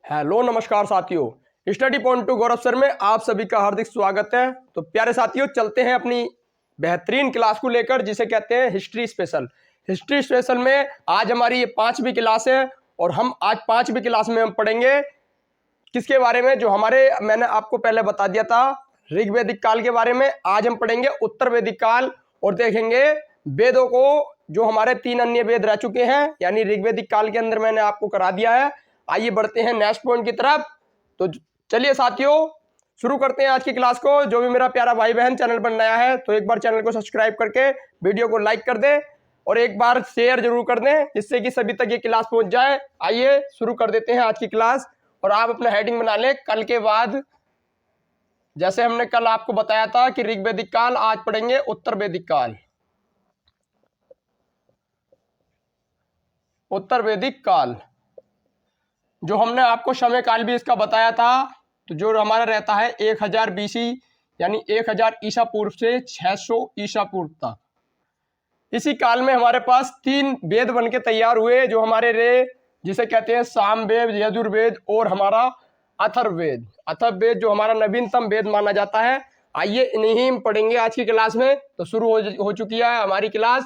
Hello नमस्कार साथियों, study point two गौरव sir में आप सभी का हार्दिक स्वागत है। तो प्यारे साथियों, चलते हैं अपनी बेहतरीन क्लास को लेकर जिसे कहते हैं हिस्ट्री स्पेशल। हिस्ट्री स्पेशल में आज हमारी ये 5वीं क्लास है और हम आज 5वीं क्लास में हम पढ़ेंगे किसके बारे में, जो मैंने आपको पहले बता दिया था ऋग्वैदिक काल के बारे में। आज हम पढ़ेंगे उत्तर वैदिक काल और देखेंगे वेदों को, जो हमारे 3 अन्य वेद रह चुके हैं, यानी ऋग्वैदिक काल के अंदर मैंने आपको करा दिया है। आइए बढ़ते हैं नेक्स्ट पॉइंट की तरफ। तो चलिए साथियों, शुरू करते हैं आज की क्लास को। जो भी मेरा प्यारा भाई बहन चैनल पर नया है तो एक बार चैनल को सब्सक्राइब करके वीडियो को लाइक कर दें और एक बार शेयर जरूर कर दें, जिससे कि सभी तक ये क्लास पहुंच जाए। आइए शुरू कर देते हैं आज की क्लास और आप अपना हेडिंग बना लें। कल के बाद जैसे हमने कल आपको बताया था कि ऋग्वैदिक काल, आज पढ़ेंगे उत्तर वैदिक काल। उत्तर वैदिक काल जो हमने आपको समय काल भी इसका बताया था, तो जो हमारा रहता है 1000 BC यानी 1000 ईसा पूर्व से 600 ईसा पूर्व तक। इसी काल में हमारे पास 3 वेद बन के तैयार हुए, जो हमारे जिसे कहते हैं सामवेद, यजुर्वेद और हमारा अथर्ववेद। अथर्ववेद जो हमारा नवीनतम वेद माना जाता है। आइए इन्हीं हम पढ़ेंगे आज की क्लास में। तो शुरू हो चुकी है हमारी क्लास।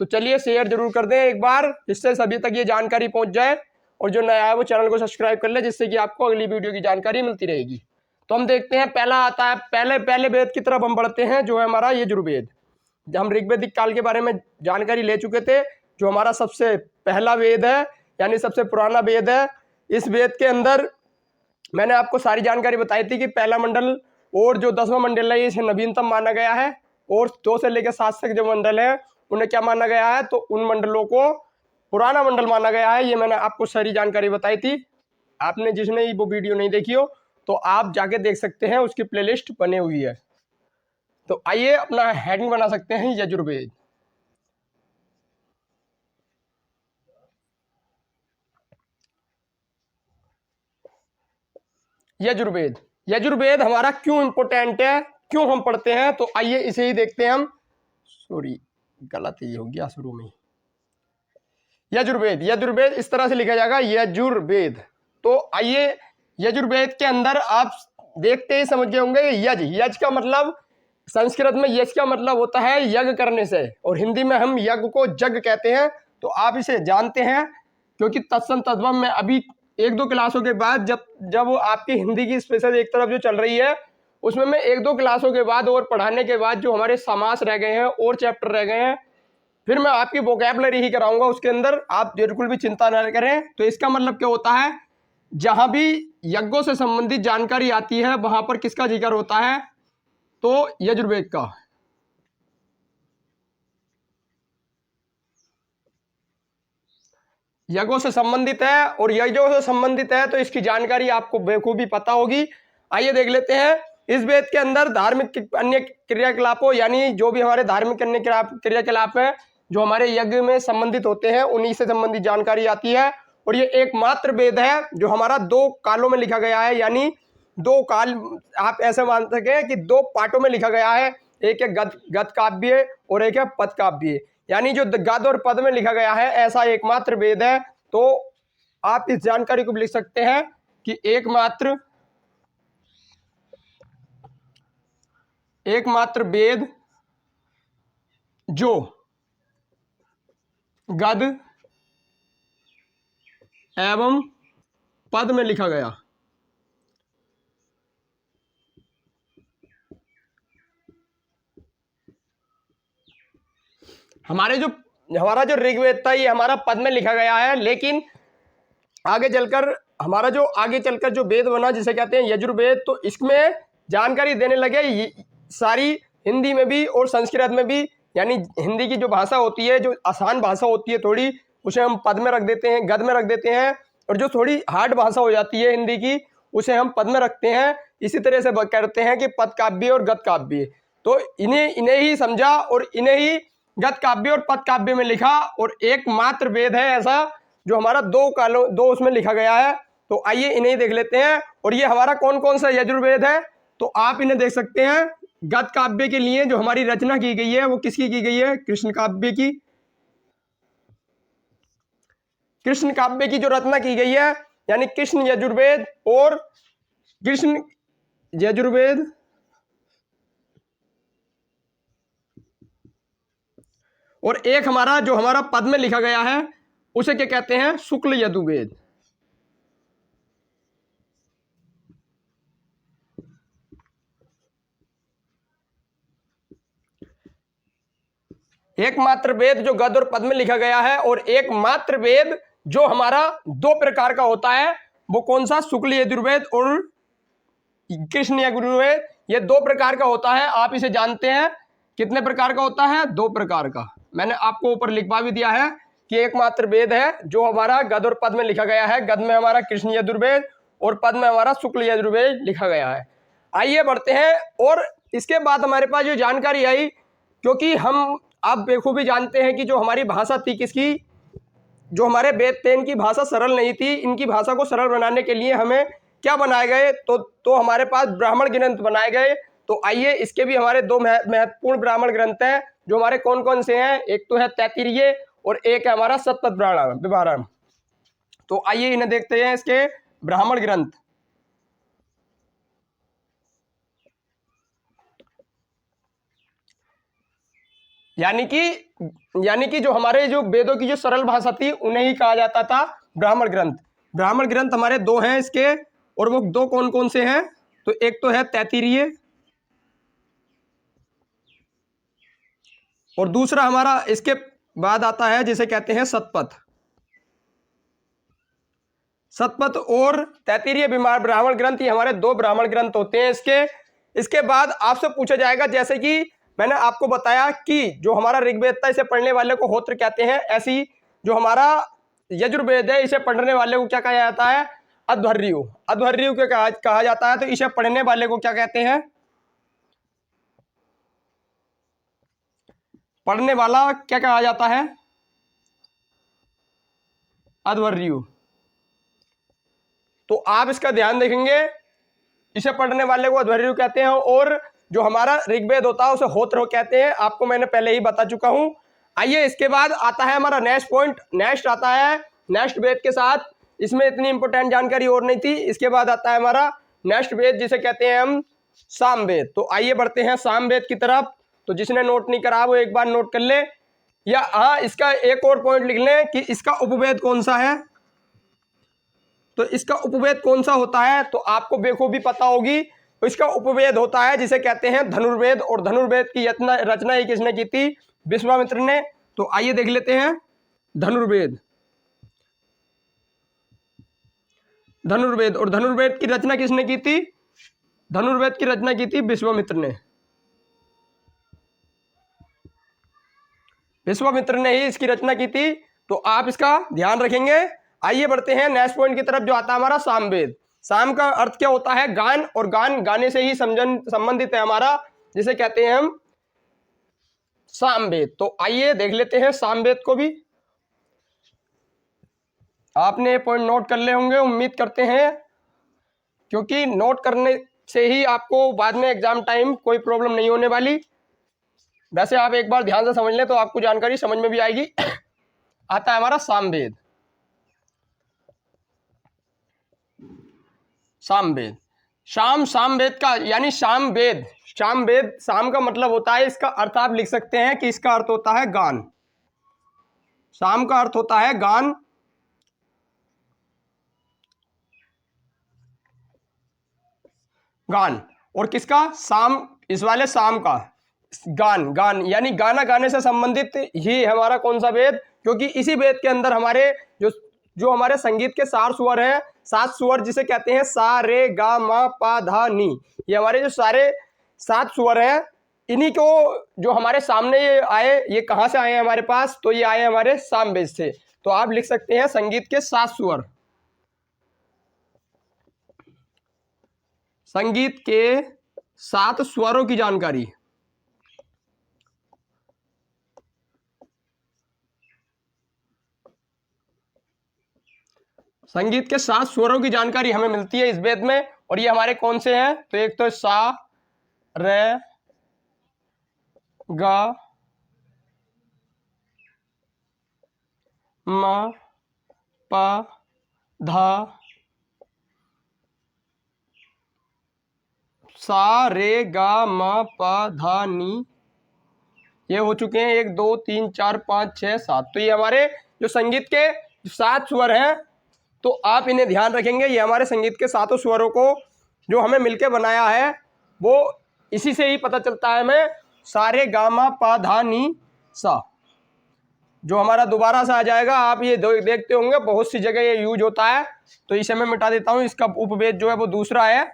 तो चलिए शेयर जरूर कर दें एक बार, जिससे सभी तक ये जानकारी पहुंच जाए, और जो नया है वो चैनल को सब्सक्राइब कर ले, जिससे कि आपको अगली वीडियो की जानकारी मिलती रहेगी। तो हम देखते हैं, पहला आता है, पहले वेद की तरफ हम बढ़ते हैं, जो है हमारा यजुर्वेद। हम ऋग्वैदिक काल के बारे में जानकारी ले चुके थे। जो हमारा सबसे पहला वेद है, यानी सबसे पुराना वेद है। इस वेद के अंदर मैंने आपको सारी जानकारी बताई थी कि पहला मंडल और जो 10वां मंडल है इसे नवीनतम माना गया है, और 2 से लेकर 7 तक जो मंडल है उन्हें क्या माना गया है, तो उन मंडलों को पुराना मंडल माना गया है। ये मैंने आपको सारी जानकारी बताई थी। आपने जिसने वो वीडियो नहीं देखी हो तो आप जाके देख सकते हैं, उसकी प्लेलिस्ट बनी हुई है। तो आइए अपना हेडिंग बना सकते हैं यजुर्वेद। यजुर्वेद, यजुर्वेद हमारा क्यों इंपोर्टेंट है, क्यों हम पढ़ते हैं, तो आइए इसे ही देखते हैं हम। सॉरी, गलत ये हो गया शुरू में। यजुर्वेद, यजुर्वेद इस तरह से लिखा जाएगा, यजुर्वेद। तो आइए यजुर्वेद के अंदर आप देखते ही समझ गए होंगे, यज, यज का मतलब संस्कृत में यज का मतलब होता है यज्ञ करने से, और हिंदी में हम यज्ञ को जग कहते हैं। तो आप इसे जानते हैं, क्योंकि तत्सम तद्भव में अभी 1-2 क्लासों के बाद जब आपकी हिंदी की स्पेशल एक तरफ जो चल रही है, उसमें मैं 1-2 क्लासों के बाद और पढ़ाने के बाद जो हमारे समास रह गए हैं और चैप्टर रह गए हैं, फिर मैं आपकी वोकैबुलरी ही कराऊंगा उसके अंदर। आप बिल्कुल भी चिंता न करें। तो इसका मतलब क्या होता है, जहां भी यज्ञों से संबंधित जानकारी आती है वहां पर किसका जिक्र होता है, तो यजुर्वेद का। यज्ञों से संबंधित है, और यज्ञों से संबंधित है तो इसकी जानकारी आपको बेखूबी पता होगी। आइए देख लेते हैं। इस वेद के अंदर धार्मिक अन्य क्रियाकलापों, यानी जो भी हमारे धार्मिक अन्य क्रियाकलाप है जो हमारे यज्ञ में संबंधित होते हैं, उन्हीं से संबंधित जानकारी आती है। और ये एकमात्र वेद है जो हमारा 2 कालों में लिखा गया है, यानी 2 काल, आप ऐसे मान सके कि 2 पार्टों में लिखा गया है। एक है गद काव्य और एक है पद काव्य, यानी जो गद और पद में लिखा गया है, ऐसा एकमात्र वेद है। तो आप इस जानकारी को भी लिख सकते हैं कि एकमात्र वेद जो गद एवं पद में लिखा गया। हमारा जो ऋग्वेद था ये हमारा पद में लिखा गया है, लेकिन आगे चलकर जो वेद बना जिसे कहते हैं यजुर्वेद, तो इसमें जानकारी देने लगे सारी हिंदी में भी और संस्कृत में भी। यानी हिंदी की जो भाषा होती है, जो आसान भाषा होती है थोड़ी, उसे हम पद में रख देते हैं, गद में रख देते हैं, और जो थोड़ी हार्ड भाषा हो जाती है हिंदी की, उसे हम पद में रखते हैं। इसी तरह से करते हैं कि पद काव्य और गद काव्य। तो इन्हें ही समझा और इन्हें ही गद काव्य और पद काव्य में लिखा, और एकमात्र वेद है ऐसा जो हमारा 2 उसमें लिखा गया है। तो आइए इन्हें देख लेते हैं। और ये हमारा कौन कौन सा यजुर्वेद है, तो आप इन्हें देख सकते हैं। गद काव्य के लिए जो हमारी रचना की गई है वो किसकी की गई है, कृष्ण काव्य की। कृष्ण काव्य की जो रचना की गई है यानी कृष्ण यजुर्वेद और कृष्ण यजुर्वेद और एक हमारा जो हमारा पद में लिखा गया है उसे क्या कहते हैं, शुक्ल यजुर्वेद। एकमात्र वेद जो गद्य और पद में लिखा गया है, और एकमात्र वेद जो हमारा दो प्रकार का होता है, वो कौन सा, शुक्ल यजुर्वेद और कृष्ण यजुर्वेद। ये दो प्रकार का होता है, आप इसे जानते हैं। कितने प्रकार का होता है, दो प्रकार का। मैंने आपको ऊपर लिखवा भी दिया है कि एकमात्र वेद है जो हमारा गद्य और पद में लिखा गया है। गद्य में हमारा कृष्ण यजुर्वेद और पद में हमारा शुक्ल यजुर्वेद लिखा गया है। आइए बढ़ते हैं। और इसके बाद हमारे पास जो जानकारी आई, क्योंकि हम आप बेखूबी जानते हैं कि जो हमारी भाषा थी किसकी, जो हमारे वेद थे, इनकी भाषा सरल नहीं थी। इनकी भाषा को सरल बनाने के लिए हमें क्या बनाए गए, तो हमारे पास ब्राह्मण ग्रंथ बनाए गए। तो आइए, इसके भी हमारे दो महत्वपूर्ण ब्राह्मण ग्रंथ हैं, जो हमारे कौन कौन से हैं। एक तो है तैत्तिरीय और एक है हमारा शतपथ विवरण। तो आइए इन्हें देखते हैं, इसके ब्राह्मण ग्रंथ। यानी कि जो हमारे जो वेदों की जो सरल भाषा थी उन्हें ही कहा जाता था ब्राह्मण ग्रंथ। ब्राह्मण ग्रंथ हमारे दो हैं इसके, और वो दो कौन कौन से हैं, तो एक तो है तैत्तिरीय और दूसरा हमारा इसके बाद आता है जिसे कहते हैं शतपथ। शतपथ और तैत्तिरीय ब्राह्मण ग्रंथ, ये हमारे दो ब्राह्मण ग्रंथ होते हैं। इसके बाद आपसे पूछा जाएगा, जैसे कि मैंने आपको बताया कि जो हमारा ऋग्वेद था इसे पढ़ने वाले को होत्र कहते हैं, ऐसी जो हमारा यजुर्वेद है इसे पढ़ने वाले को क्या कहा जाता है, अध्वर्यु। अध्वर्यु को कहा जाता है। तो इसे पढ़ने वाले को क्या कहते हैं, पढ़ने वाला क्या कहा जाता है, अध्वर्यु। तो आप इसका ध्यान देखेंगे, इसे पढ़ने वाले को अध्वर्यु कहते हैं, और जो हमारा ऋग्वेद होता है उसे होत्र कहते हैं। आपको मैंने पहले ही बता चुका हूं। आइए, इसके बाद आता है हमारा नेक्स्ट पॉइंट। नेक्स्ट आता है नेक्स्ट वेद के साथ, इसमें इतनी इंपॉर्टेंट जानकारी और नहीं थी। इसके बाद आता है हमारा नेक्स्ट वेद जिसे कहते हैं हम सामवेद। तो आइए बढ़ते हैं सामवेद की तरफ। तो जिसने नोट नहीं करा वो एक बार नोट कर ले, या हाँ, इसका एक और पॉइंट लिख लें कि इसका उपवेद कौन सा है। तो इसका उपवेद कौन सा होता है, तो आपको बेखूबी पता होगी। तो इसका उपवेद होता है जिसे कहते हैं धनुर्वेद, और धनुर्वेद की रचना ही किसने की थी, विश्वामित्र ने। तो आइए देख लेते हैं धनुर्वेद। धनुर्वेद और धनुर्वेद की रचना किसने की थी, धनुर्वेद की रचना की थी विश्वामित्र ने। विश्वामित्र ने ही इसकी रचना की थी। तो आप इसका ध्यान रखेंगे। आइए बढ़ते हैं नेक्स्ट पॉइंट की तरफ, जो आता है हमारा सामवेद। साम का अर्थ क्या होता है, गान, और गान गाने से ही संबंधित है हमारा, जिसे कहते हैं हम सामवेद। तो आइए देख लेते हैं सामवेद को भी। आपने पॉइंट नोट कर ले होंगे, उम्मीद करते हैं, क्योंकि नोट करने से ही आपको बाद में एग्जाम टाइम कोई प्रॉब्लम नहीं होने वाली। वैसे आप एक बार ध्यान से समझ लें तो आपको जानकारी समझ में भी आएगी। आता है हमारा सामवेद। सामवेद, सामवेद का यानी सामवेद, सामवेद, साम का मतलब होता है, इसका अर्थ आप लिख सकते हैं कि इसका अर्थ होता है गान। साम का अर्थ होता है गान। गान, और किसका, साम, इस वाले साम का गान। गान यानी गाना गाने से संबंधित ही हमारा कौन सा वेद, क्योंकि इसी वेद के अंदर हमारे जो हमारे संगीत के 4 स्वर हैं, 7 स्वर जिसे कहते हैं सा रे गा मा पा धा नी, ये हमारे जो सारे 7 स्वर हैं, इन्हीं को जो हमारे सामने ये आए, ये कहाँ से आए हैं हमारे पास, तो ये आए हमारे सामवेद से। तो आप लिख सकते हैं संगीत के 7 स्वर। संगीत के 7 स्वरों की जानकारी। संगीत के 7 स्वरों की जानकारी हमें मिलती है इस वेद में, और ये हमारे कौन से हैं, तो एक तो सा रे गा मा पा धा सा रे गा मा पा धा नी, ये हो चुके हैं 1 2 3 4 5 6 7। तो ये हमारे जो संगीत के 7 स्वर हैं, तो आप इन्हें ध्यान रखेंगे। ये हमारे संगीत के 7 स्वरों को जो हमें मिलके बनाया है, वो इसी से ही पता चलता है हमें। सारे गामा पा धा नी सा, जो हमारा दोबारा से आ जाएगा, आप ये देखते होंगे बहुत सी जगह ये यूज होता है। तो इसे मैं मिटा देता हूं, इसका उपभेद जो है वो दूसरा है।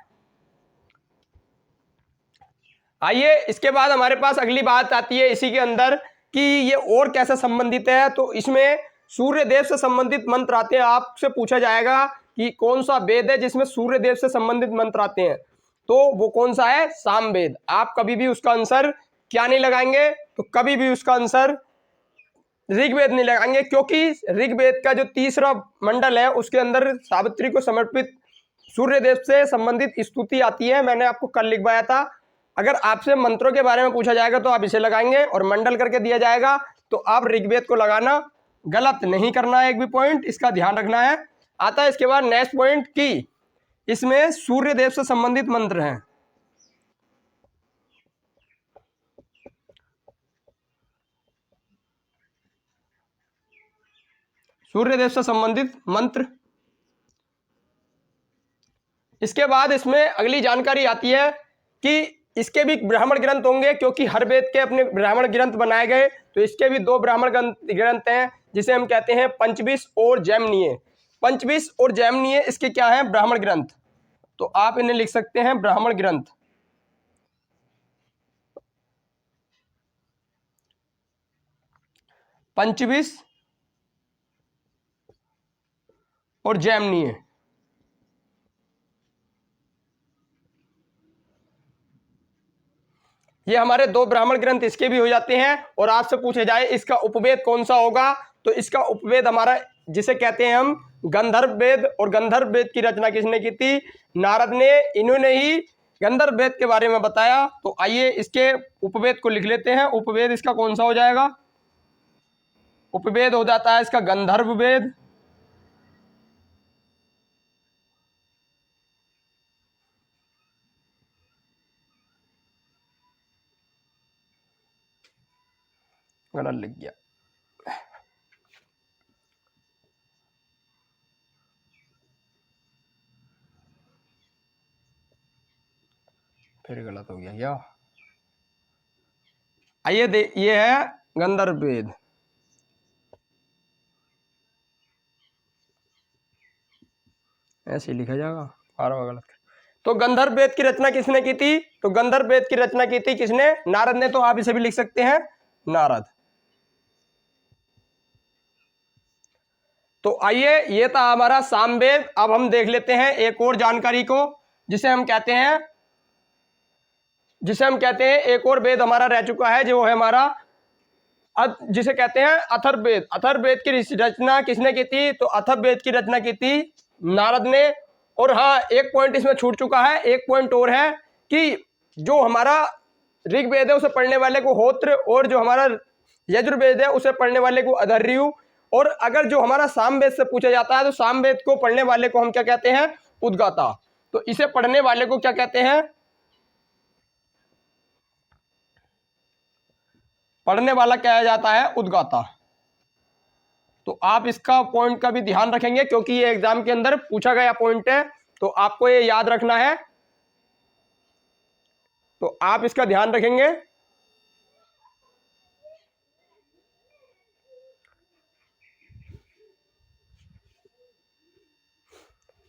आइए इसके बाद हमारे पास अगली बात आती है इसी के अंदर कि ये और कैसे संबंधित है। तो इसमें सूर्य देव से संबंधित मंत्र आते हैं। आपसे पूछा जाएगा कि कौन सा वेद है जिसमें सूर्य देव से संबंधित मंत्र आते हैं, तो वो कौन सा है? सामवेद। आप कभी भी उसका आंसर क्या नहीं लगाएंगे? तो कभी भी उसका आंसर ऋग्वेद नहीं लगाएंगे, क्योंकि ऋग्वेद का जो तीसरा मंडल है उसके अंदर सावित्री को समर्पित सूर्य देव से संबंधित स्तुति आती है। मैंने आपको कल लिखवाया था। अगर आपसे मंत्रों के बारे में पूछा जाएगा तो आप इसे लगाएंगे, और मंडल करके दिया जाएगा तो आप ऋग्वेद को लगाना गलत नहीं करना है। एक भी पॉइंट इसका ध्यान रखना है। आता है इसके बाद नेक्स्ट पॉइंट की इसमें सूर्य देव से संबंधित मंत्र हैं। सूर्य देव से संबंधित मंत्र। इसके बाद इसमें अगली जानकारी आती है कि इसके भी ब्राह्मण ग्रंथ होंगे, क्योंकि हर वेद के अपने ब्राह्मण ग्रंथ बनाए गए। तो इसके भी 2 ब्राह्मण ग्रंथ हैं जिसे हम कहते हैं पंचविश और जैमिनीय। पंचविश और जैमिनीय इसके क्या हैं? ब्राह्मण ग्रंथ। तो आप इन्हें लिख सकते हैं ब्राह्मण ग्रंथ। पंचविश और जैमिनीय, ये हमारे 2 ब्राह्मण ग्रंथ इसके भी हो जाते हैं। और आपसे पूछे जाए इसका उपवेद कौन सा होगा, तो इसका उपवेद हमारा जिसे कहते हैं हम गंधर्व वेद। और गंधर्व वेद की रचना किसने की थी? नारद ने। इन्होंने ही गंधर्व वेद के बारे में बताया। तो आइए इसके उपवेद को लिख लेते हैं। उपवेद इसका कौन सा हो जाएगा? उपवेद हो जाता है इसका गंधर्व वेद। गलत लिख गया। फिर गलत हो गया क्या? आइए ये है गंधर्व वेद। ऐसे ही लिखा जाएगा, बार बार गलत। तो गंधर्व वेद की रचना किसने की थी? तो गंधर्व वेद की रचना की थी किसने? नारद ने। तो आप इसे भी लिख सकते हैं नारद। तो आइए ये था हमारा सामवेद। अब हम देख लेते हैं एक और जानकारी को, जिसे हम कहते हैं एक और वेद हमारा रह चुका है, जो है हमारा जिसे कहते हैं अथर्ववेद। अथर्ववेद की रचना किसने की थी? तो अथर्ववेद की रचना की थी नारद ने। और हाँ, एक पॉइंट इसमें छूट चुका है। एक पॉइंट और है कि जो हमारा ऋग्वेद है उसे पढ़ने वाले को होत्र, और जो हमारा यजुर्वेद है उसे पढ़ने वाले को अधर्यु। और अगर जो हमारा सामवेद से पूछा जाता है तो सामवेद को पढ़ने वाले को हम क्या कहते हैं? उद्गाता। तो इसे पढ़ने वाले को क्या कहते हैं? पढ़ने वाला कहा जाता है उद्गाता। तो आप इसका पॉइंट का भी ध्यान रखेंगे, क्योंकि ये एग्जाम के अंदर पूछा गया पॉइंट है, तो आपको ये याद रखना है। तो आप इसका ध्यान रखेंगे।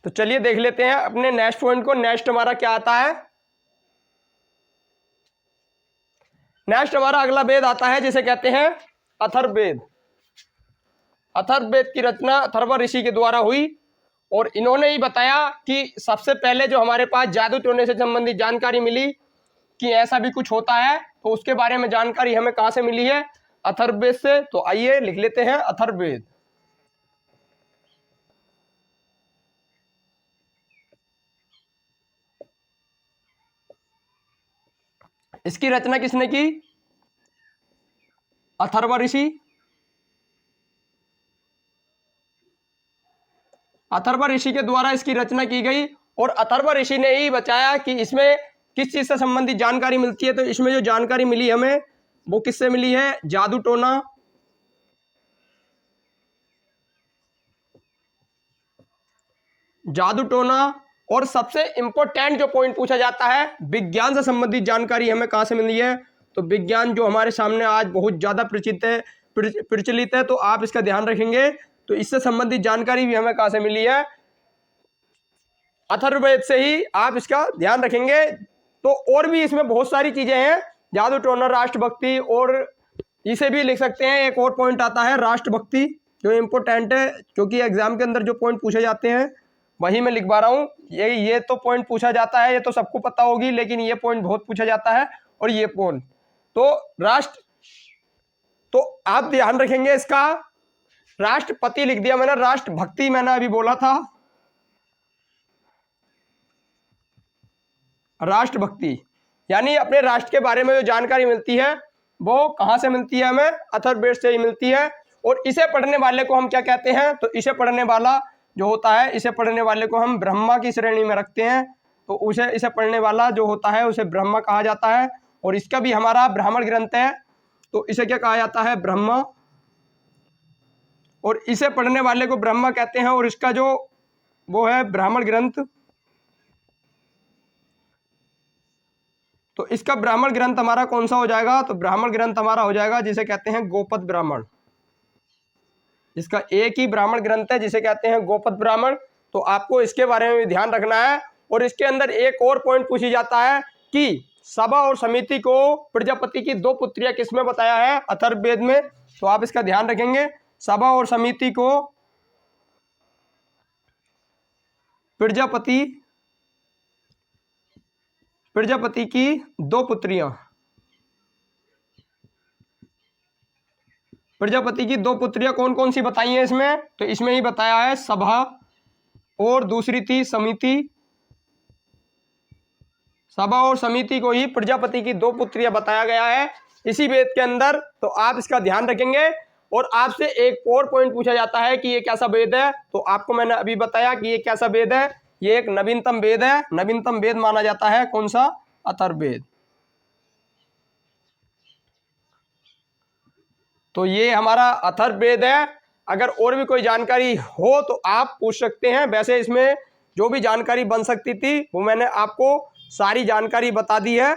तो चलिए देख लेते हैं अपने नेक्स्ट पॉइंट को। नेक्स्ट हमारा क्या आता है? नेक्स्ट हमारा अगला वेद आता है जिसे कहते हैं अथर्ववेद। अथर्ववेद की रचना अथर्व ऋषि के द्वारा हुई, और इन्होंने ही बताया कि सबसे पहले जो हमारे पास जादू टोने से संबंधित जानकारी मिली कि ऐसा भी कुछ होता है, तो उसके बारे में जानकारी हमें कहां से मिली है? अथर्ववेद से। तो आइए लिख लेते हैं अथर्ववेद। इसकी रचना किसने की? अथर्व ऋषि। अथर्व ऋषि के द्वारा इसकी रचना की गई, और अथर्व ऋषि ने ही बताया कि इसमें किस चीज़ से संबंधित जानकारी मिलती है? तो इसमें जो जानकारी मिली हमें वो किससे मिली है? जादू टोना, जादू टोना, और सबसे इंपॉर्टेंट जो पॉइंट पूछा जाता है, विज्ञान से संबंधित जानकारी हमें कहाँ से मिली है? तो विज्ञान जो हमारे सामने आज बहुत ज़्यादा प्रचलित है, तो आप इसका ध्यान रखेंगे। तो इससे संबंधित जानकारी भी हमें कहाँ से मिली है? अथर्ववेद से ही आप इसका ध्यान रखेंगे। तो और भी इसमें बहुत सारी चीजें हैं, जादू टोना, राष्ट्रभक्ति, और इसे भी लिख सकते हैं। एक और पॉइंट आता है राष्ट्रभक्ति, जो इम्पोर्टेंट है, क्योंकि एग्जाम के अंदर जो पॉइंट पूछे जाते हैं वही मैं लिखवा रहा हूँ। ये तो पॉइंट पूछा जाता है, ये तो सबको पता होगी, लेकिन ये पॉइंट बहुत पूछा जाता है। और ये पॉइंट तो तो आप ध्यान रखेंगे इसका। राष्ट्रपति लिख दिया मैंने, राष्ट्रभक्ति मैंने अभी बोला था, राष्ट्रभक्ति यानी अपने राष्ट्र के बारे में जो जानकारी मिलती है वो कहाँ से मिलती है? हमें अथर्ववेद से ही मिलती है। और इसे पढ़ने वाले को हम क्या कहते हैं? तो इसे पढ़ने वाला जो होता है, इसे पढ़ने वाले को हम ब्रह्मा की श्रेणी में रखते हैं। तो इसे पढ़ने वाला जो होता है उसे ब्रह्मा कहा जाता है। और इसका भी हमारा ब्राह्मण ग्रंथ है, तो इसे क्या कहा जाता है? ब्रह्मा। और इसे पढ़ने वाले को ब्रह्मा कहते हैं। और इसका जो वो है ब्राह्मण ग्रंथ, तो इसका ब्राह्मण ग्रंथ हमारा कौन सा हो जाएगा? तो ब्राह्मण ग्रंथ हमारा हो जाएगा जिसे कहते हैं गोपद ब्राह्मण। इसका एक ही ब्राह्मण ग्रंथ है जिसे कहते हैं गोपद ब्राह्मण। तो आपको इसके बारे में भी ध्यान रखना है। और इसके अंदर एक और पॉइंट पूछी जाता है कि सभा और समिति को प्रजापति की 2 पुत्रियां किसमें बताया है? अथर्ववेद में। तो आप इसका ध्यान रखेंगे, सभा और समिति को प्रजापति की 2 पुत्रियां, प्रजापति की 2 पुत्रियां कौन कौन सी बताई हैं इसमें? तो इसमें ही बताया है सभा, और दूसरी थी समिति। सभा और समिति को ही प्रजापति की 2 पुत्रियां बताया गया है इसी वेद के अंदर। तो आप इसका ध्यान रखेंगे। और आपसे एक और पॉइंट पूछा जाता है कि ये कैसा वेद है? तो आपको मैंने अभी बताया कि ये कैसा वेद है। ये एक नवीनतम वेद है। नवीनतम वेद माना जाता है कौन सा? अथर्ववेद। तो ये हमारा अथर्ववेद है। अगर और भी कोई जानकारी हो तो आप पूछ सकते हैं। वैसे इसमें जो भी जानकारी बन सकती थी वो मैंने आपको सारी जानकारी बता दी है।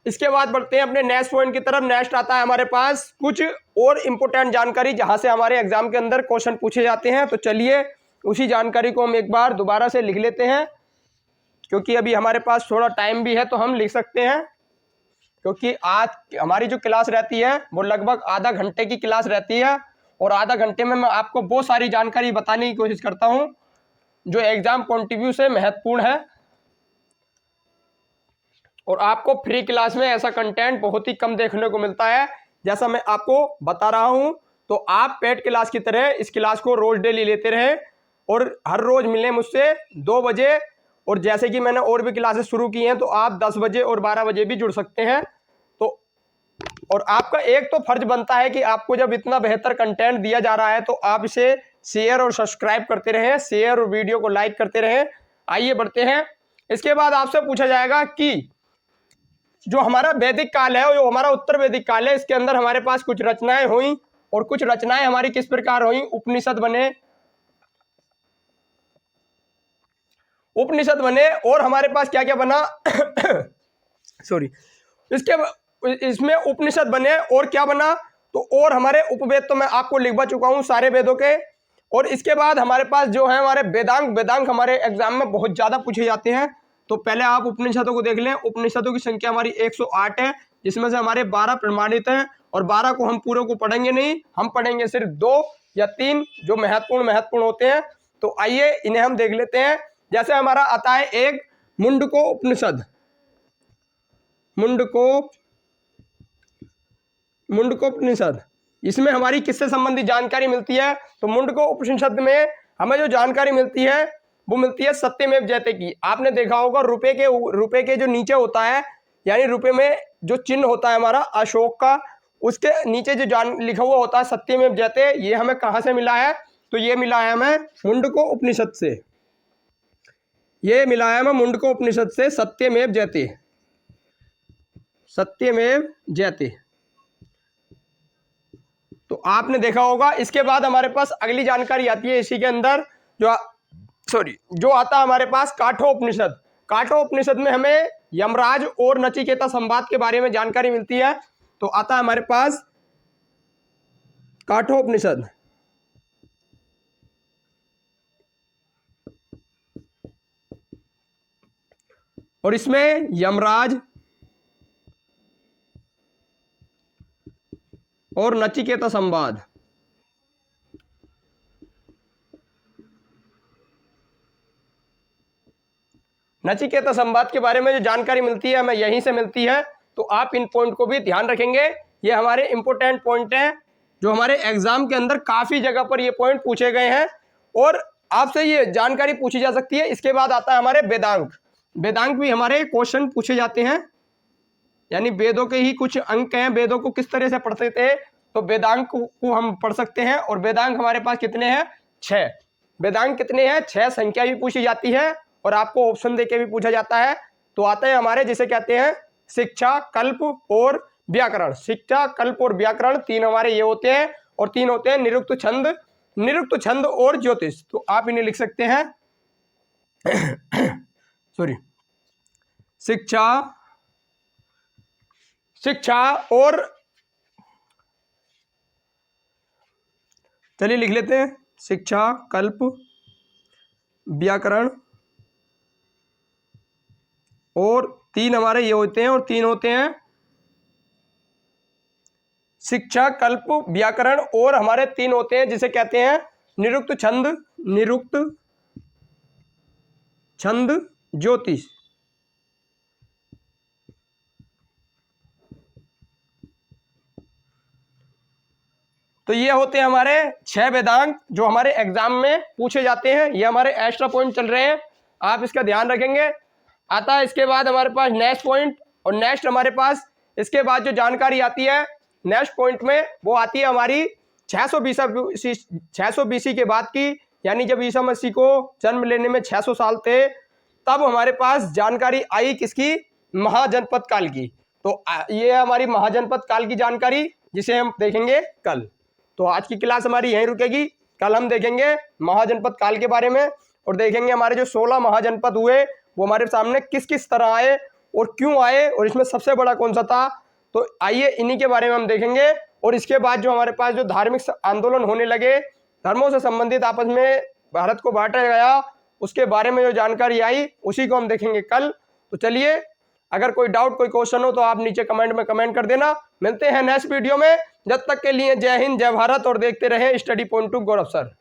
इसके बाद बढ़ते हैं अपने नेक्स्ट पॉइंट की तरफ। नेक्स्ट आता है हमारे पास कुछ और इंपॉर्टेंट जानकारी जहां से हमारे एग्जाम के अंदर क्वेश्चन पूछे जाते हैं। तो चलिए उसी जानकारी को हम एक बार दोबारा से लिख लेते हैं, क्योंकि अभी हमारे पास थोड़ा टाइम भी है तो हम लिख सकते हैं। क्योंकि आज हमारी जो क्लास रहती है वो लगभग आधा घंटे की क्लास रहती है, और आधा घंटे में मैं आपको बहुत सारी जानकारी बताने की कोशिश करता हूं जो एग्जाम पॉइंट ऑफ व्यू से महत्वपूर्ण है। और आपको फ्री क्लास में ऐसा कंटेंट बहुत ही कम देखने को मिलता है जैसा मैं आपको बता रहा हूं। तो आप पेड क्लास की तरह इस क्लास को रोज डेली लेते रहें और हर रोज मिलें मुझसे 2 बजे। और जैसे कि मैंने और भी क्लासेस शुरू की हैं तो आप 10 बजे और 12 बजे भी जुड़ सकते हैं। तो और आपका एक तो फर्ज बनता है कि आपको जब इतना बेहतर कंटेंट दिया जा रहा है तो आप इसे शेयर और सब्सक्राइब करते रहें, शेयर और वीडियो को लाइक करते रहें। आइए बढ़ते हैं। इसके बाद आपसे पूछा जाएगा कि जो हमारा वैदिक काल है, जो हमारा उत्तर वैदिक काल है, इसके अंदर हमारे पास कुछ रचनाएं हुई, और कुछ रचनाएं हमारी किस प्रकार हुई? उपनिषद बने, उपनिषद बने। और हमारे पास क्या क्या बना? सॉरी, इसमें उपनिषद बने और क्या बना? तो और हमारे उपवेद तो मैं आपको लिखवा चुका हूं सारे वेदों के। और इसके बाद हमारे पास जो है हमारे वेदांग हमारे एग्जाम में बहुत ज्यादा पूछे जाते हैं। तो पहले आप उपनिषदों को देख लें। उपनिषदों की संख्या हमारी 108 है, जिसमें से हमारे 12 प्रमाणित हैं, और 12 को हम पूरे को पढ़ेंगे नहीं, हम पढ़ेंगे सिर्फ 2 या 3 जो महत्वपूर्ण होते हैं। तो आइए इन्हें हम देख लेते हैं। जैसे हमारा आता है एक मुंडको उपनिषद। मुंडको उपनिषद, इसमें हमारी किससे संबंधित जानकारी मिलती है? तो मुंडको उपनिषद में हमें जो जानकारी मिलती है वो मिलती है सत्यमेव जयते की। आपने देखा होगा रुपए के जो नीचे होता है, यानी रुपए में जो चिन्ह होता है हमारा अशोक का, उसके नीचे जो लिखा हुआ होता है सत्यमेव जयते, ये हमें कहाँ से मिला है? तो ये मिला है हमें मुंडको उपनिषद से। ये मिला है मैं मुंडको उपनिषद से, सत्यमेव जयते, सत्यमेव जयते। तो आपने देखा होगा। इसके बाद हमारे पास अगली जानकारी आती है इसी के अंदर, जो आता है हमारे पास काठोपनिषद। काठोपनिषद में हमें यमराज और नचिकेता संवाद के बारे में जानकारी मिलती है। तो आता है हमारे पास काठोपनिषद। और इसमें यमराज और नचिकेता संवाद, नचिकेता संवाद के बारे में जो जानकारी मिलती है हमें यहीं से मिलती है। तो आप इन पॉइंट को भी ध्यान रखेंगे, ये हमारे इंपॉर्टेंट पॉइंट हैं जो हमारे एग्जाम के अंदर काफी जगह पर ये पॉइंट पूछे गए हैं और आपसे ये जानकारी पूछी जा सकती है। इसके बाद आता है हमारे वेदांग। वेदांग भी हमारे क्वेश्चन पूछे जाते हैं, यानी वेदों के ही कुछ अंक हैं, वेदों को किस तरह से पढ़ते थे, तो वेदांग को हम पढ़ सकते हैं। और वेदांग हमारे पास कितने हैं? 6। वेदांग कितने हैं? 6 संख्या भी पूछी जाती है और आपको ऑप्शन देके भी पूछा जाता है। तो आते हैं हमारे जिसे कहते हैं शिक्षा, कल्प और व्याकरण। शिक्षा, कल्प और व्याकरण 3 हमारे ये होते हैं और 3 होते हैं निरुक्त छंद, निरुक्त छंद और ज्योतिष। तो आप इन्हें लिख सकते हैं सॉरी, शिक्षा और, चलिए लिख लेते हैं शिक्षा, कल्प, व्याकरण और 3 हमारे ये होते हैं और 3 होते हैं शिक्षा, कल्प, व्याकरण और हमारे 3 होते हैं जिसे कहते हैं निरुक्त छंद, निरुक्त छंद, ज्योतिष। तो ये होते हैं हमारे 6 वेदांग जो हमारे एग्जाम में पूछे जाते हैं। ये हमारे एक्स्ट्रा पॉइंट चल रहे हैं, आप इसका ध्यान रखेंगे। आता है इसके बाद हमारे पास नेक्स्ट पॉइंट, और नेक्स्ट हमारे पास इसके बाद जो जानकारी आती है नेक्स्ट पॉइंट में वो आती है हमारी 600 BC के बाद की, यानी जब ईसा मसीह को जन्म लेने में 600 साल थे तब हमारे पास जानकारी आई किसकी? महाजनपद काल की। तो ये है हमारी महाजनपद काल की जानकारी जिसे हम देखेंगे कल। तो आज की क्लास हमारी यहीं रुकेगी, कल हम देखेंगे महाजनपद काल के बारे में और देखेंगे हमारे जो 16 महाजनपद हुए वो हमारे सामने किस किस तरह आए और क्यों आए और इसमें सबसे बड़ा कौन सा था। तो आइए इन्हीं के बारे में हम देखेंगे। और इसके बाद जो हमारे पास जो धार्मिक आंदोलन होने लगे, धर्मों से संबंधित आपस में भारत को बांटा गया, उसके बारे में जो जानकारी आई उसी को हम देखेंगे कल। तो चलिए, अगर कोई डाउट, कोई क्वेश्चन हो तो आप नीचे कमेंट में कमेंट कर देना। मिलते हैं नेक्स्ट वीडियो में, जब तक के लिए जय हिंद, जय भारत और देखते रहें स्टडी पॉइंट टू गौरव सर।